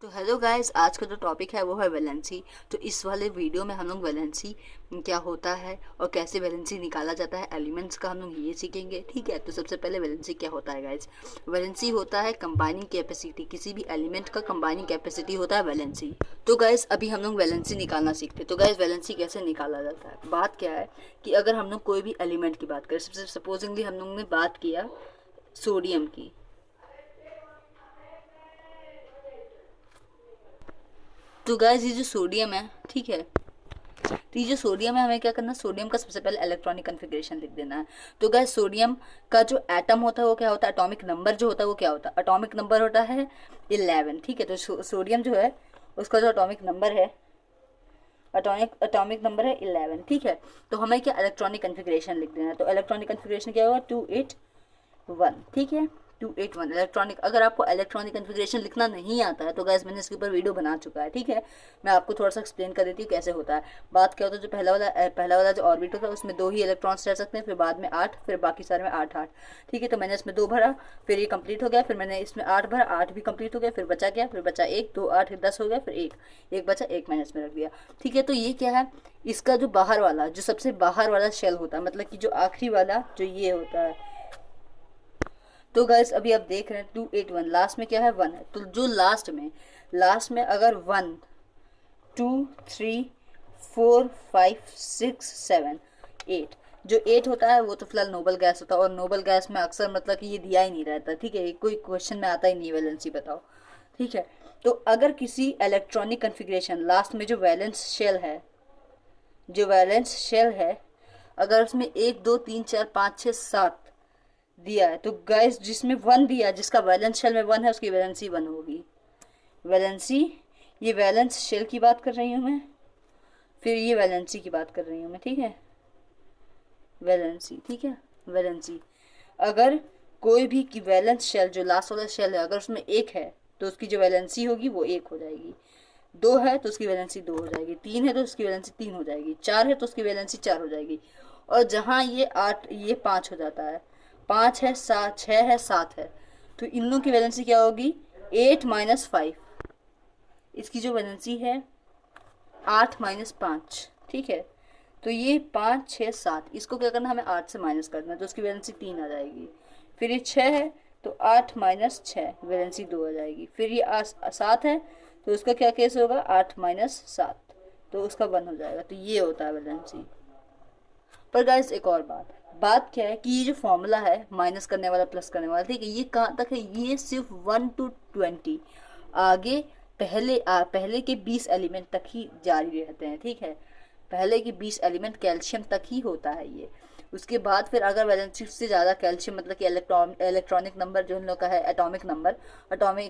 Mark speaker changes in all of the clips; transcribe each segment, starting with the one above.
Speaker 1: तो hello guys, आज का जो टॉपिक है वो है वैलेंसी। तो इस वाले वीडियो में हम लोग वैलेंसी क्या होता है और कैसे वैलेंसी निकाला जाता है एलिमेंट्स का हम लोग ये सीखेंगे। ठीक है, तो सबसे पहले वैलेंसी क्या होता है गाइस। वैलेंसी होता है कंबाइनिंग कैपेसिटी, किसी भी एलिमेंट का कंबाइनिंग कैपेसिटी होता है वैलेंसी। तो गाइस अभी हम लोग वैलेंसी निकालना सीखते हैं। तो गाइस वैलेंसी कैसे निकाला जाता है, बात क्या है कि अगर हम लोग कोई भी एलिमेंट की बात करें, सबसे सपोजिंगली हम लोग ने बात किया सोडियम की। तो गाइस ये जो सोडियम है, ठीक है, तो ये जो सोडियम है हमें क्या करना है, सोडियम का सबसे पहले इलेक्ट्रॉनिक कन्फिग्रेशन लिख देना है। तो गाइस सोडियम का जो एटम होता है वो क्या होता है, एटॉमिक नंबर जो होता है वो क्या होता है, एटॉमिक नंबर होता है 11। ठीक है, तो सोडियम जो है उसका जो एटॉमिक नंबर है, एटॉमिक नंबर है 11। ठीक है, तो हमें क्या इलेक्ट्रॉनिक कन्फिग्रेशन लिख देना है। तो इलेक्ट्रॉनिक कन्फिग्रेशन क्या होगा, 281। ठीक है, 281 इलेक्ट्रॉनिक। अगर आपको इलेक्ट्रॉनिक कन्फिग्रेशन लिखना नहीं आता है तो गैस मैंने इसके ऊपर वीडियो बना चुका है। ठीक है, मैं आपको थोड़ा सा एक्सप्लेन कर देती हूँ कैसे होता है। बात क्या होता है, जो पहला वाला जो ऑर्बिट होता है उसमें 2 ही इलेक्ट्रॉन्स रह सकते हैं, फिर बाद में 8, फिर बाकी सारे में 8 8। ठीक है, तो मैंने इसमें 2 भरा, फिर ये कंप्लीट हो गया, फिर मैंने इसमें 8 भरा, 8 भी कंप्लीट हो गया, फिर बचा क्या, फिर बचा 1, 2 8 10 हो गया, फिर 1 1 बचा, 1 मैंने इसमें रख दिया। ठीक है, तो ये क्या है, इसका जो बाहर वाला, जो सबसे बाहर वाला शेल होता है, मतलब कि जो आखिरी वाला जो ये होता है। तो गाइस अभी आप देख रहे हैं 281, लास्ट में क्या है 1 है। तो जो लास्ट में अगर 1 2 3 4 5 6 7 8, जो 8 होता है वो तो फिलहाल नोबल गैस होता है, और नोबल गैस में अक्सर मतलब कि ये दिया ही नहीं रहता। ठीक है, कोई क्वेश्चन में आता ही नहीं वैलेंसी बताओ। ठीक है, तो अगर किसी इलेक्ट्रॉनिक कन्फिग्रेशन लास्ट में जो वैलेंस शेल है अगर उसमें 1 2 3 4 5 6 7 दिया है, तो गाइस जिसमें 1 दिया, जिसका वैलेंस शेल में 1 है उसकी वैलेंसी 1 होगी। वैलेंसी, ये वैलेंस शेल की बात कर रही हूँ मैं, फिर ये वैलेंसी की बात कर रही हूँ मैं। ठीक है, वैलेंसी, ठीक है, वैलेंसी। अगर कोई भी की वैलेंस शेल, जो लास्ट वाला शेल है, अगर उसमें 1 है तो उसकी जो वैलेंसी होगी वो 1 हो जाएगी। 2 है तो उसकी वैलेंसी 2 हो जाएगी। 3 है तो उसकी वैलेंसी 3 हो जाएगी। 4 है तो उसकी वैलेंसी 4 हो जाएगी। और जहाँ ये 8 ये 5 हो जाता है, 5 है 7 6 है 7 है, तो इन लोगों की वैलेंसी क्या होगी, 8 - 5। इसकी जो वैलेंसी है 8 - 5। ठीक है, तो ये 5 6 7, इसको क्या करना, हमें 8 से माइनस करना है, तो उसकी वैलेंसी 3 आ जाएगी। फिर ये 6 है तो 8 - 6 वैलेंसी 2 आ जाएगी। फिर ये 7 है तो उसका क्या केस होगा, 8 - 7, तो उसका 1 हो जाएगा। तो ये होता है वैलेंसी। पर गाइस एक और बात क्या है कि ये जो फॉर्मूला है माइनस करने वाला प्लस करने वाला, ठीक है, ये कहाँ तक है, ये सिर्फ 1 to 20, आगे पहले के 20 एलिमेंट तक ही जारी रहते हैं। ठीक है, पहले के 20 एलिमेंट कैल्शियम तक ही होता है ये। उसके बाद फिर अगर वैलेंसी से ज़्यादा कैल्शियम, मतलब कि इलेक्ट्रॉनिक नंबर जो इन लोग का है, एटॉमिक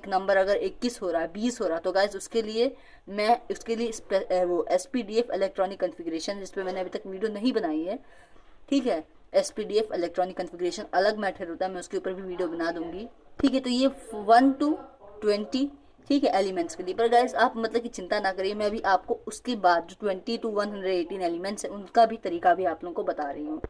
Speaker 1: नंबर अगर 21 हो रहा है, 20 हो रहा है, तो गाइज उसके लिए वो SPDF इलेक्ट्रॉनिक कन्फिग्रेशन, जिस पे मैंने अभी तक वीडियो नहीं बनाई है। ठीक है, SPDF इलेक्ट्रॉनिक कन्फिग्रेशन अलग मैटर होता है, मैं उसके ऊपर भी वीडियो बना दूंगी। ठीक है, तो ये 1 to 20, ठीक है, एलिमेंट्स के लिए। पर गाइस आप मतलब कि चिंता ना करिए, मैं अभी आपको उसके बाद जो 20 to 118 एलिमेंट्स है उनका भी तरीका भी आप लोगों को बता रही हूँ।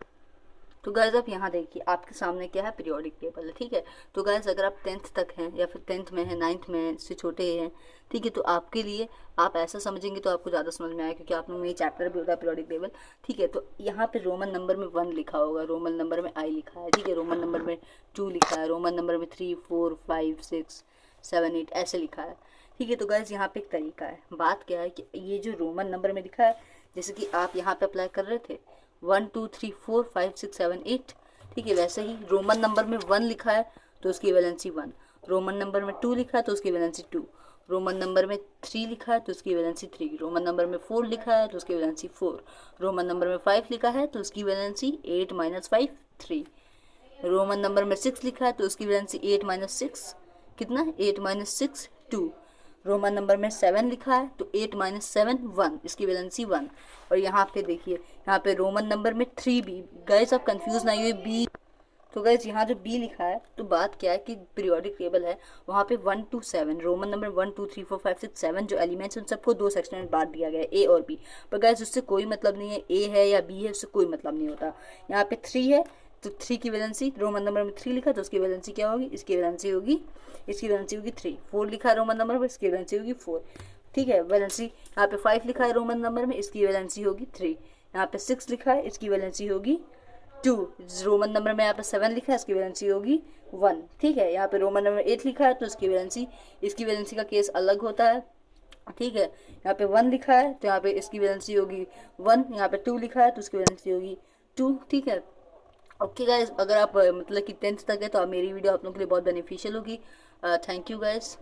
Speaker 1: तो गाइज आप यहाँ देखिए, आपके सामने क्या है, पीरियोडिक टेबल है। ठीक है, तो गाइज अगर आप 10th तक हैं या फिर 10th में हैं, 9th में हैं, इससे छोटे हैं, ठीक है, तो आपके लिए आप ऐसा समझेंगे तो आपको ज़्यादा समझ में आएगा, क्योंकि आप लोगों में ये चैप्टर भी होता है पीरियोडिक टेबल। ठीक है, तो यहाँ पे रोमन नंबर में 1 लिखा होगा, रोमन नंबर में I लिखा है, ठीक है, रोमन नंबर में 2 लिखा है, रोमन नंबर में 3 4 5 6 7 8 ऐसे लिखा है। ठीक है, तो गाइज यहाँ पे एक तरीका है। बात क्या है कि ये जो रोमन नंबर में लिखा है, जैसे कि आप यहाँ पे अप्लाई कर रहे थे 1 2 3 4 5 6 7 8, ठीक है, वैसे ही रोमन नंबर में 1 लिखा है तो उसकी वैलेंसी 1, रोमन नंबर में 2 लिखा है तो उसकी वैलेंसी 2, रोमन नंबर में 3 लिखा है तो उसकी वैलेंसी 3, रोमन नंबर में 4 लिखा है तो उसकी वैलेंसी 4, रोमन नंबर में 5 लिखा है तो उसकी वैलेंसी 8 - 5 3, रोमन नंबर में 6 लिखा है तो उसकी वैलेंसी 8 - 6 कितना, 8 - 6 2, रोमन नंबर में 7 लिखा है तो 8 - 7 1, इसकी वैलेंसी 1। और यहाँ पे देखिए, यहाँ पे रोमन नंबर में 3B, गाइस आप कंफ्यूज ना हुए, बी। तो गाइस यहाँ जो बी लिखा है, तो बात क्या है कि पीरियोडिक टेबल है, वहाँ पे 1 to 7 रोमन नंबर 1 2 3 4 5 6 7 जो एलिमेंट्स उन सबको 2 सेक्शन में बांट दिया गया है, ए और बी। पर गाइस उससे कोई मतलब नहीं है, ए है या बी है, उससे कोई मतलब नहीं होता। यहाँ पे 3 है तो 3 की वैलेंसी, रोमन नंबर में 3 लिखा तो उसकी वैलेंसी क्या होगी, इसकी वैलेंसी होगी 3। 4 लिखा है रोमन नंबर में, इसकी वैलेंसी होगी 4। ठीक है, वैलेंसी यहाँ पे 5 लिखा है रोमन नंबर में, इसकी वैलेंसी होगी 3। यहाँ पे 6 लिखा है, इसकी वैलेंसी होगी 2। रोमन नंबर में यहाँ पे 7 लिखा है, इसकी वैलेंसी होगी 1। ठीक है, यहाँ पे रोमन नंबर में 8 लिखा है तो इसकी वैलेंसी का केस अलग होता है। ठीक है, यहाँ पे 1 लिखा है तो यहाँ पे इसकी वैलेंसी होगी 1। यहाँ पे 2 लिखा है तो उसकी वैलेंसी होगी 2। ठीक है, ओके गाइज, अगर आप मतलब कि 10th तक है तो आप मेरी वीडियो आप लोगों के लिए बहुत बेनिफिशियल होगी। Thank you guys.